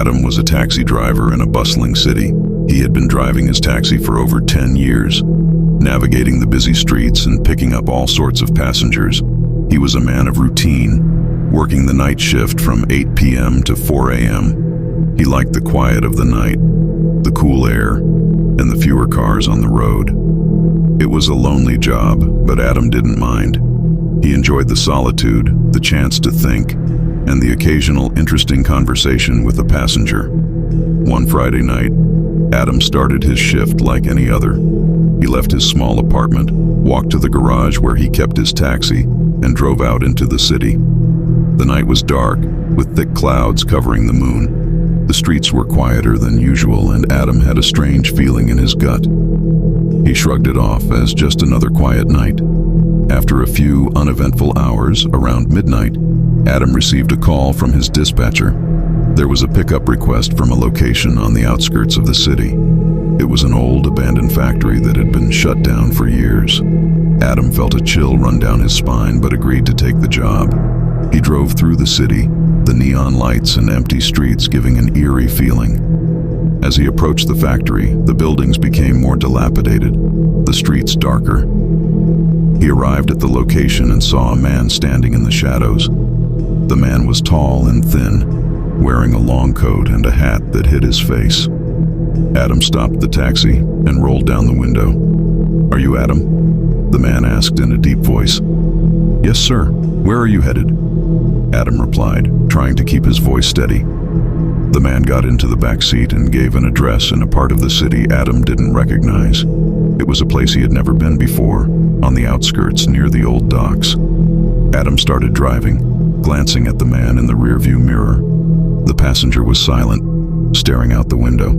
Adam was a taxi driver in a bustling city. He had been driving his taxi for over 10 years, navigating the busy streets and picking up all sorts of passengers. He was a man of routine, working the night shift from 8 p.m. to 4 a.m. He liked the quiet of the night, the cool air, and the fewer cars on the road. It was a lonely job, but Adam didn't mind. He enjoyed the solitude, the chance to think, and the occasional interesting conversation with a passenger. One Friday night, Adam started his shift like any other. He left his small apartment, walked to the garage where he kept his taxi, and drove out into the city. The night was dark, with thick clouds covering the moon. The streets were quieter than usual, and Adam had a strange feeling in his gut. He shrugged it off as just another quiet night. After a few uneventful hours, around midnight, Adam received a call from his dispatcher. There was a pickup request from a location on the outskirts of the city. It was an old, abandoned factory that had been shut down for years. Adam felt a chill run down his spine, but agreed to take the job. He drove through the city, the neon lights and empty streets giving an eerie feeling. As he approached the factory, the buildings became more dilapidated, the streets darker. He arrived at the location and saw a man standing in the shadows. The man was tall and thin, wearing a long coat and a hat that hid his face. Adam stopped the taxi and rolled down the window. "Are you Adam?" the man asked in a deep voice. "Yes, sir. Where are you headed?" Adam replied, trying to keep his voice steady. The man got into the back seat and gave an address in a part of the city Adam didn't recognize. It was a place he had never been before, on the outskirts near the old docks. Adam started driving, glancing at the man in the rearview mirror. The passenger was silent, staring out the window.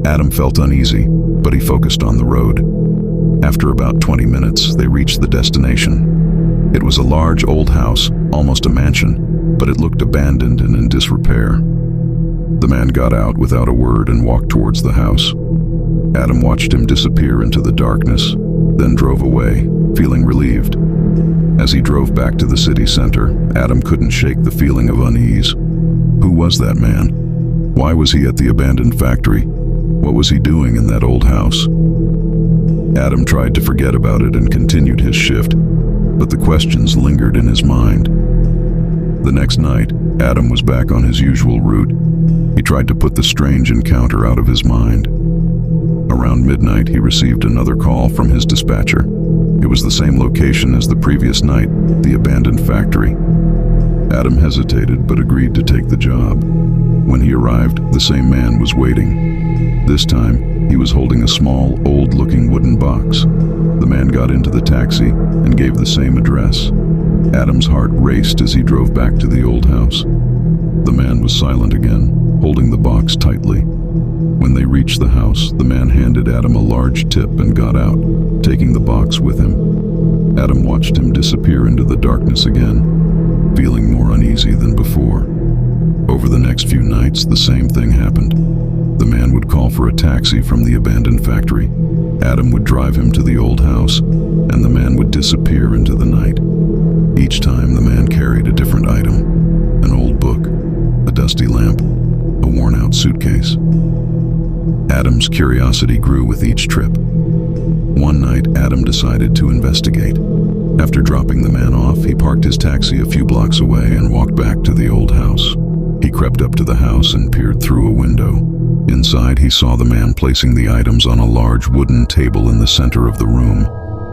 Adam felt uneasy, but he focused on the road. After about 20 minutes, they reached the destination. It was a large old house, almost a mansion, but it looked abandoned and in disrepair. The man got out without a word and walked towards the house. Adam watched him disappear into the darkness, then drove away, feeling relieved. As he drove back to the city center, Adam couldn't shake the feeling of unease. Who was that man? Why was he at the abandoned factory? What was he doing in that old house? Adam tried to forget about it and continued his shift, but the questions lingered in his mind. The next night, Adam was back on his usual route. He tried to put the strange encounter out of his mind. Around midnight, he received another call from his dispatcher. It was the same location as the previous night, the abandoned factory. Adam hesitated but agreed to take the job. When he arrived, the same man was waiting. This time, he was holding a small, old-looking wooden box. The man got into the taxi and gave the same address. Adam's heart raced as he drove back to the old house. The man was silent again, holding the box tightly. When they reached the house, the man handed Adam a large tip and got out, taking the box with him. Adam watched him disappear into the darkness again, feeling more uneasy than before. Over the next few nights, the same thing happened. The man would call for a taxi from the abandoned factory. Adam would drive him to the old house, and the man would disappear into the night. Each time, the man carried a different item: an old book, a dusty lamp, a worn-out suitcase. Adam's curiosity grew with each trip. One night, Adam decided to investigate. After dropping the man off, he parked his taxi a few blocks away and walked back to the old house. He crept up to the house and peered through a window. Inside, he saw the man placing the items on a large wooden table in the center of the room.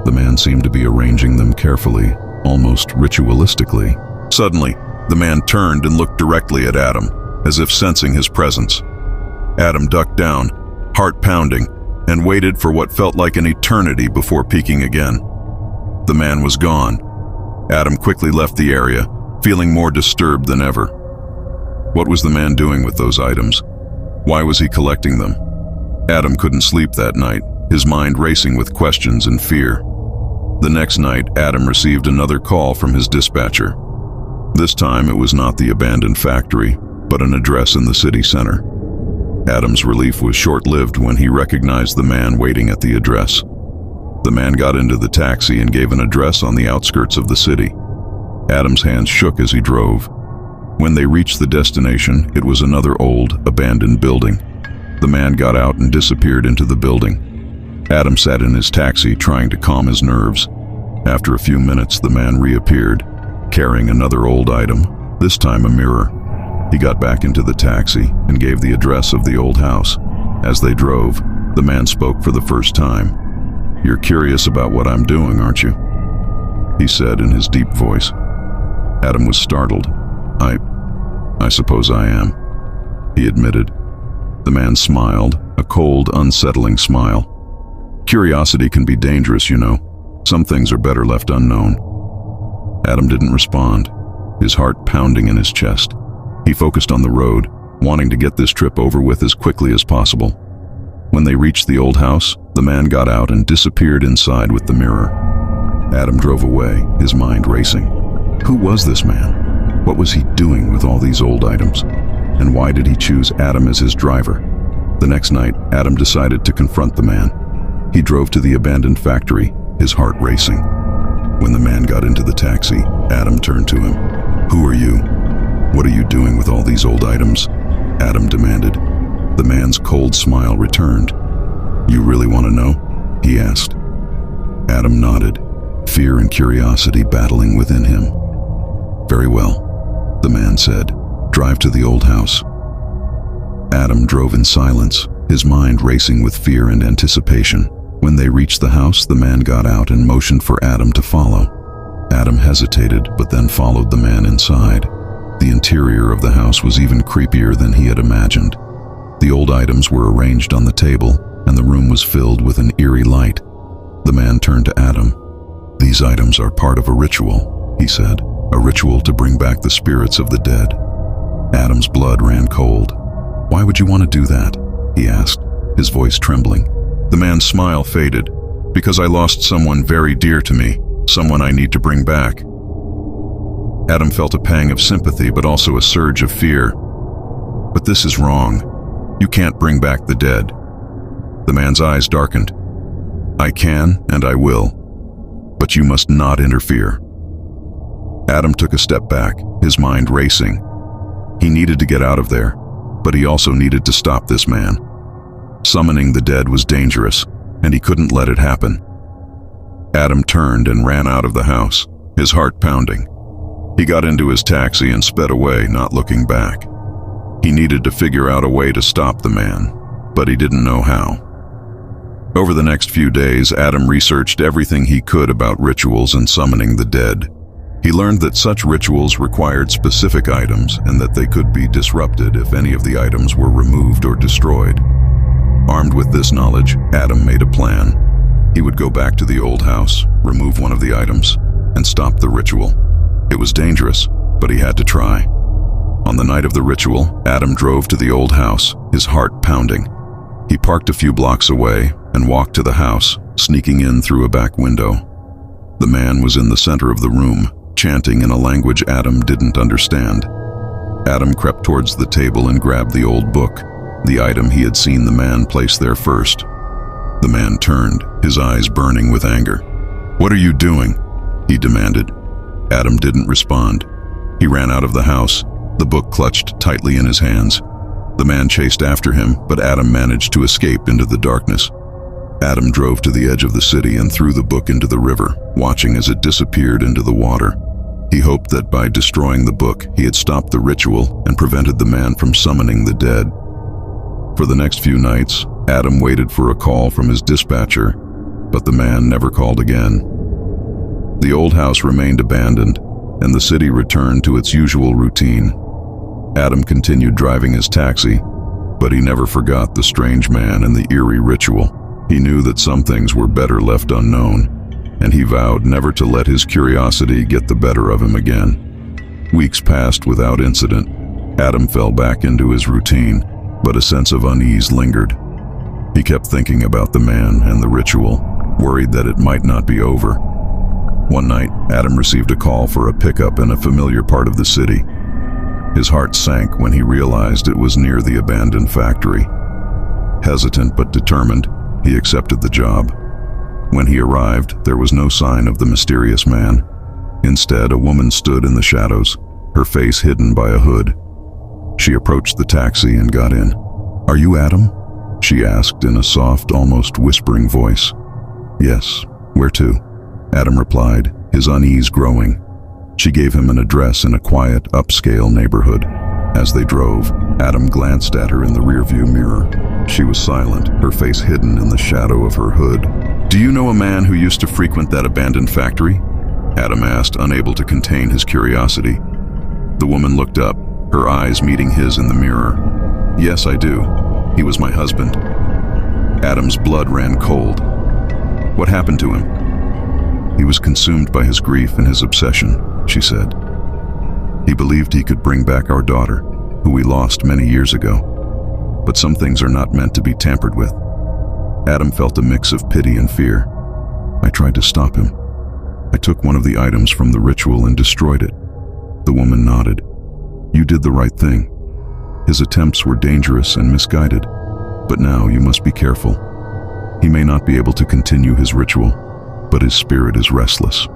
The man seemed to be arranging them carefully, almost ritualistically. Suddenly, the man turned and looked directly at Adam, as if sensing his presence. Adam ducked down, heart pounding, and waited for what felt like an eternity before peeking again. The man was gone. Adam quickly left the area, feeling more disturbed than ever. What was the man doing with those items? Why was he collecting them? Adam couldn't sleep that night, his mind racing with questions and fear. The next night, Adam received another call from his dispatcher. This time, it was not the abandoned factory, but an address in the city center. Adam's relief was short-lived when he recognized the man waiting at the address. The man got into the taxi and gave an address on the outskirts of the city. Adam's hands shook as he drove. When they reached the destination, it was another old, abandoned building. The man got out and disappeared into the building. Adam sat in his taxi, trying to calm his nerves. After a few minutes, the man reappeared, carrying another old item, this time a mirror. He got back into the taxi and gave the address of the old house. As they drove, the man spoke for the first time. "You're curious about what I'm doing, aren't you?" he said in his deep voice. Adam was startled. I suppose I am," he admitted. The man smiled, a cold, unsettling smile. "Curiosity can be dangerous, you know. Some things are better left unknown." Adam didn't respond, his heart pounding in his chest. He focused on the road, wanting to get this trip over with as quickly as possible. When they reached the old house, the man got out and disappeared inside with the mirror. Adam drove away, his mind racing. Who was this man? What was he doing with all these old items? And why did he choose Adam as his driver? The next night, Adam decided to confront the man. He drove to the abandoned factory, his heart racing. When the man got into the taxi, Adam turned to him. "Who are you? What are you doing with all these old items?" Adam demanded. The man's cold smile returned. "You really want to know?" he asked. Adam nodded, fear and curiosity battling within him. "Very well," the man said. "Drive to the old house." Adam drove in silence, his mind racing with fear and anticipation. When they reached the house, the man got out and motioned for Adam to follow. Adam hesitated, but then followed the man inside. The interior of the house was even creepier than he had imagined. The old items were arranged on the table, and the room was filled with an eerie light. The man turned to Adam. "These items are part of a ritual," he said. "A ritual to bring back the spirits of the dead." Adam's blood ran cold. "Why would you want to do that?" he asked, his voice trembling. The man's smile faded. "Because I lost someone very dear to me, someone I need to bring back." Adam felt a pang of sympathy, but also a surge of fear. "But this is wrong. You can't bring back the dead." The man's eyes darkened. "I can, and I will. But you must not interfere." Adam took a step back, his mind racing. He needed to get out of there, but he also needed to stop this man. Summoning the dead was dangerous, and he couldn't let it happen. Adam turned and ran out of the house, his heart pounding. He got into his taxi and sped away, not looking back. He needed to figure out a way to stop the man, but he didn't know how. Over the next few days, Adam researched everything he could about rituals and summoning the dead. He learned that such rituals required specific items and that they could be disrupted if any of the items were removed or destroyed. Armed with this knowledge, Adam made a plan. He would go back to the old house, remove one of the items, and stop the ritual. It was dangerous, but he had to try. On the night of the ritual, Adam drove to the old house, his heart pounding. He parked a few blocks away and walked to the house, sneaking in through a back window. The man was in the center of the room, chanting in a language Adam didn't understand. Adam crept towards the table and grabbed the old book, the item he had seen the man place there first. The man turned, his eyes burning with anger. "What are you doing?" he demanded. Adam didn't respond. He ran out of the house, the book clutched tightly in his hands. The man chased after him, but Adam managed to escape into the darkness. Adam drove to the edge of the city and threw the book into the river, watching as it disappeared into the water. He hoped that by destroying the book, he had stopped the ritual and prevented the man from summoning the dead. For the next few nights, Adam waited for a call from his dispatcher, but the man never called again. The old house remained abandoned, and the city returned to its usual routine. Adam continued driving his taxi, but he never forgot the strange man and the eerie ritual. He knew that some things were better left unknown, and he vowed never to let his curiosity get the better of him again. Weeks passed without incident. Adam fell back into his routine, but a sense of unease lingered. He kept thinking about the man and the ritual, worried that it might not be over. One night, Adam received a call for a pickup in a familiar part of the city. His heart sank when he realized it was near the abandoned factory. Hesitant but determined, he accepted the job. When he arrived, there was no sign of the mysterious man. Instead, a woman stood in the shadows, her face hidden by a hood. She approached the taxi and got in. "Are you Adam?" she asked in a soft, almost whispering voice. "Yes. Where to?" Adam replied, his unease growing. She gave him an address in a quiet, upscale neighborhood. As they drove, Adam glanced at her in the rearview mirror. She was silent, her face hidden in the shadow of her hood. "Do you know a man who used to frequent that abandoned factory?" Adam asked, unable to contain his curiosity. The woman looked up, her eyes meeting his in the mirror. "Yes, I do. He was my husband." Adam's blood ran cold. "What happened to him?" "He was consumed by his grief and his obsession," she said. "He believed he could bring back our daughter, who we lost many years ago. But some things are not meant to be tampered with." Adam felt a mix of pity and fear. "I tried to stop him. I took one of the items from the ritual and destroyed it." The woman nodded. "You did the right thing. His attempts were dangerous and misguided, but now you must be careful. He may not be able to continue his ritual, but his spirit is restless."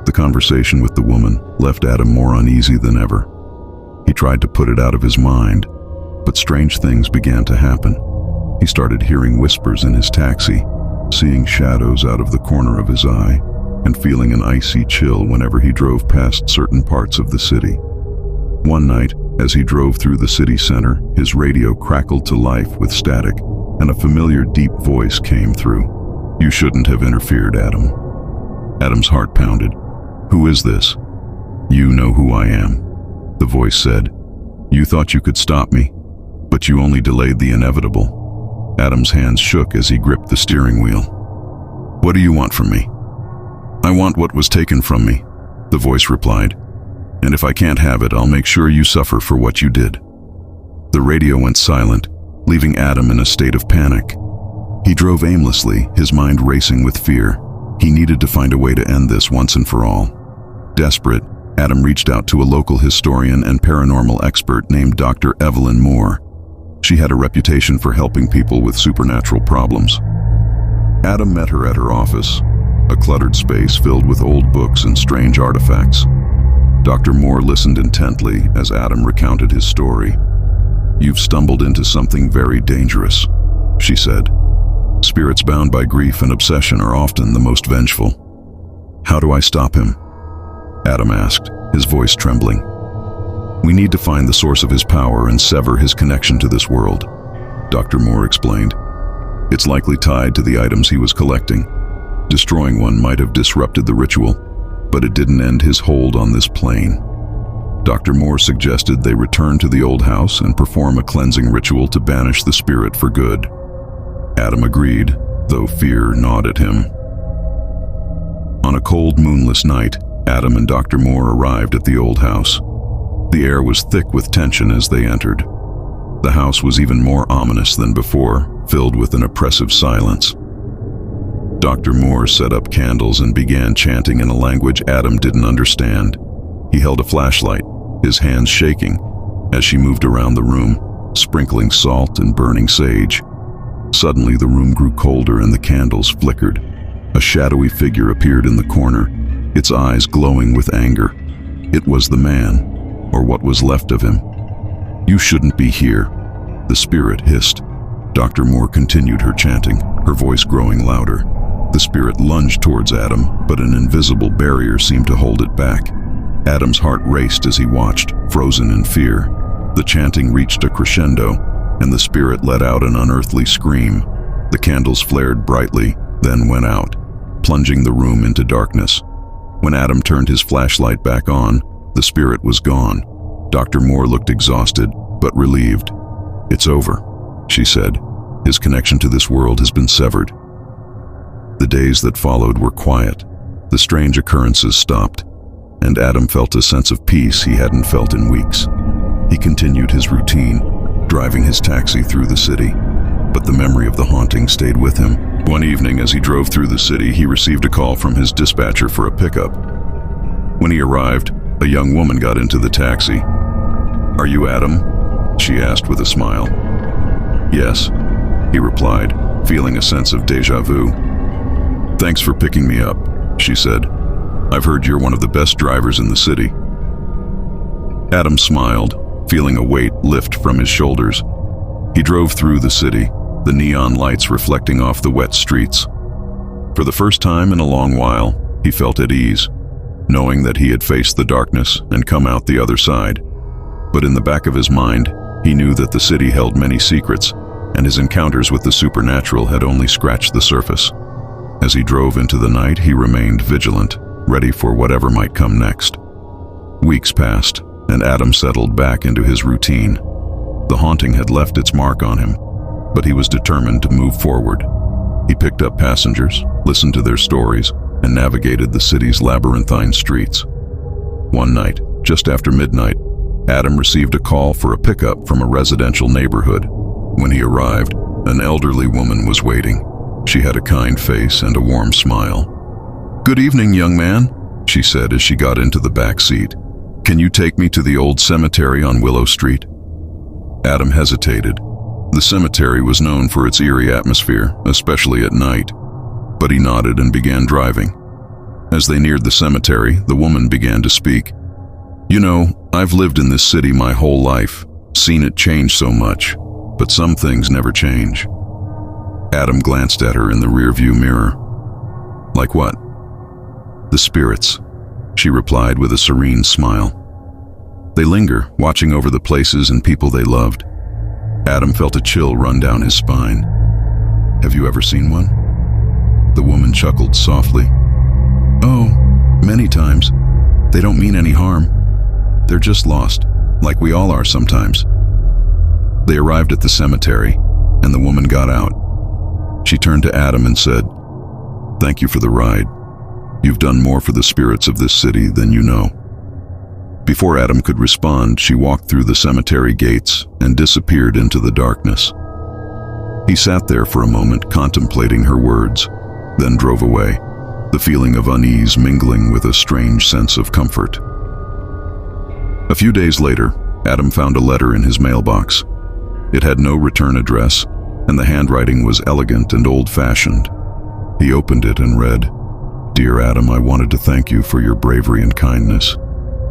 The conversation with the woman left Adam more uneasy than ever. He tried to put it out of his mind, but strange things began to happen. He started hearing whispers in his taxi, seeing shadows out of the corner of his eye, and feeling an icy chill whenever he drove past certain parts of the city. One night, as he drove through the city center, his radio crackled to life with static, and a familiar deep voice came through. "You shouldn't have interfered, Adam." Adam's heart pounded. "Who is this?" "You know who I am," the voice said. "You thought you could stop me, but you only delayed the inevitable." Adam's hands shook as he gripped the steering wheel. "What do you want from me?" "I want what was taken from me," the voice replied. "And if I can't have it, I'll make sure you suffer for what you did." The radio went silent, leaving Adam in a state of panic. He drove aimlessly, his mind racing with fear. He needed to find a way to end this once and for all. Desperate, Adam reached out to a local historian and paranormal expert named Dr. Evelyn Moore. She had a reputation for helping people with supernatural problems. Adam met her at her office, a cluttered space filled with old books and strange artifacts. Dr. Moore listened intently as Adam recounted his story. "You've stumbled into something very dangerous," she said. "Spirits bound by grief and obsession are often the most vengeful." "How do I stop him?" Adam asked, his voice trembling. "We need to find the source of his power and sever his connection to this world," Dr. Moore explained. "It's likely tied to the items he was collecting. Destroying one might have disrupted the ritual, but it didn't end his hold on this plane." Dr. Moore suggested they return to the old house and perform a cleansing ritual to banish the spirit for good. Adam agreed, though fear gnawed at him. On a cold, moonless night, Adam and Dr. Moore arrived at the old house. The air was thick with tension as they entered. The house was even more ominous than before, filled with an oppressive silence. Dr. Moore set up candles and began chanting in a language Adam didn't understand. He held a flashlight, his hands shaking, as she moved around the room, sprinkling salt and burning sage. Suddenly, the room grew colder and the candles flickered. A shadowy figure appeared in the corner, its eyes glowing with anger. It was the man, or what was left of him. "You shouldn't be here," the spirit hissed. Dr. Moore continued her chanting, her voice growing louder. The spirit lunged towards Adam, but an invisible barrier seemed to hold it back. Adam's heart raced as he watched, frozen in fear. The chanting reached a crescendo, and the spirit let out an unearthly scream. The candles flared brightly, then went out, plunging the room into darkness. When Adam turned his flashlight back on, the spirit was gone. Dr. Moore looked exhausted, but relieved. "It's over," she said. "His connection to this world has been severed." The days that followed were quiet. The strange occurrences stopped, and Adam felt a sense of peace he hadn't felt in weeks. He continued his routine, driving his taxi through the city, but the memory of the haunting stayed with him. One evening, as he drove through the city, he received a call from his dispatcher for a pickup. When he arrived, a young woman got into the taxi. "Are you Adam?" she asked with a smile. "Yes," he replied, feeling a sense of déjà vu. "Thanks for picking me up," she said. "I've heard you're one of the best drivers in the city." Adam smiled, feeling a weight lift from his shoulders. He drove through the city, the neon lights reflecting off the wet streets. For the first time in a long while, he felt at ease, knowing that he had faced the darkness and come out the other side. But in the back of his mind, he knew that the city held many secrets, and his encounters with the supernatural had only scratched the surface. As he drove into the night, he remained vigilant, ready for whatever might come next. Weeks passed, and Adam settled back into his routine. The haunting had left its mark on him, but he was determined to move forward. He picked up passengers, listened to their stories, and navigated the city's labyrinthine streets. One night, just after midnight, Adam received a call for a pickup from a residential neighborhood. When he arrived, an elderly woman was waiting. She had a kind face and a warm smile. "Good evening, young man," she said as she got into the back seat. "Can you take me to the old cemetery on Willow Street?" Adam hesitated. The cemetery was known for its eerie atmosphere, especially at night, but he nodded and began driving. As they neared the cemetery, the woman began to speak. "You know, I've lived in this city my whole life, seen it change so much, but some things never change." Adam glanced at her in the rearview mirror. "Like what?" "The spirits," she replied with a serene smile. "They linger, watching over the places and people they loved." Adam felt a chill run down his spine. "Have you ever seen one?" The woman chuckled softly. "Oh, many times. They don't mean any harm. They're just lost, like we all are sometimes." They arrived at the cemetery, and the woman got out. She turned to Adam and said, "Thank you for the ride. You've done more for the spirits of this city than you know." Before Adam could respond, she walked through the cemetery gates and disappeared into the darkness. He sat there for a moment, contemplating her words, then drove away, the feeling of unease mingling with a strange sense of comfort. A few days later, Adam found a letter in his mailbox. It had no return address, and the handwriting was elegant and old-fashioned. He opened it and read, "Dear Adam, I wanted to thank you for your bravery and kindness.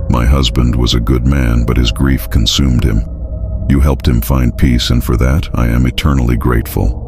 My husband was a good man, but his grief consumed him. You helped him find peace, and for that I am eternally grateful.